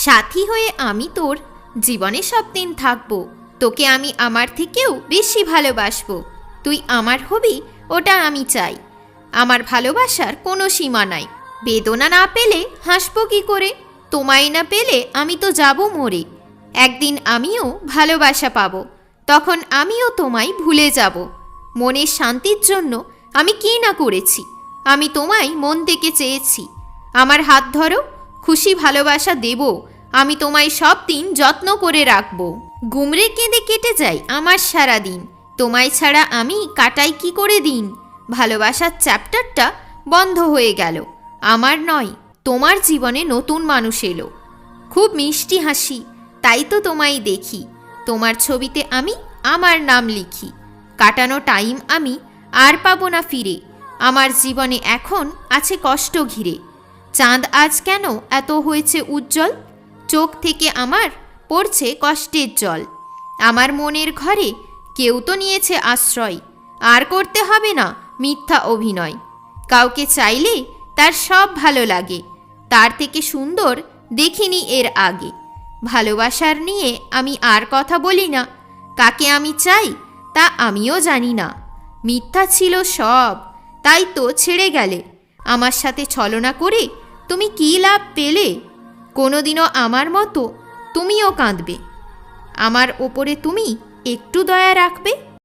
সাথী হয়ে আমি তোর জীবনে সব দিন থাকবো। তোকে আমি আমার থেকেও বেশি ভালোবাসবো। তুই আমার হবি, ওটা আমি চাই। আমার ভালোবাসার কোনো সীমা নাই। বেদনা না পেলে হাসবো কি করে? তোমায় না পেলে আমি তো যাব মরে। একদিন আমিও ভালোবাসা পাবো, তখন আমিও তোমায় ভুলে যাব। মনের শান্তির জন্য আমি কি না করেছি। আমি তোমায় মন থেকে চেয়েছি। আমার হাত ধরো, খুশি ভালোবাসা দেব। আমি তোমায় সব দিন যত্ন করে রাখবো। গুমরে কেঁদে কেটে যাই আমার সারা দিন। তোমায় ছাড়া আমি কাটাই কি করে দিন? ভালোবাসার চ্যাপ্টারটা বন্ধ হয়ে গেল। আমার নয়, তোমার জীবনে নতুন মানুষ এলো। খুব মিষ্টি হাসি, তাই তো তোমায় দেখি। তোমার ছবিতে আমি আমার নাম লিখি। কাটানো টাইম আমি আর পাবো না ফিরে। আমার জীবনে এখন আছে কষ্ট ঘিরে। চাঁদ আজ কেন এত হয়েছে উজ্জ্বল? চোখ থেকে আমার পড়ছে কষ্টের জল। আমার মনের ঘরে কেউ তো নিয়েছে আশ্রয়। আর করতে হবে না মিথ্যা অভিনয়। কাউকে চাইলে তার সব ভালো লাগে, তার থেকে সুন্দর দেখিনি এর আগে। ভালোবাসার নিয়ে আমি আর কথা বলি না। কাকে আমি চাই তা আমিও জানি না। মিথ্যা ছিল সব, তাই তো ছেড়ে গেলে। আমার সাথে ছলনা করে তুমি কী লাভ পেলে? কোনোদিনও আমার মতো তুমিও কাঁদবে। আমার ওপরে তুমি একটু দয়া রাখবে?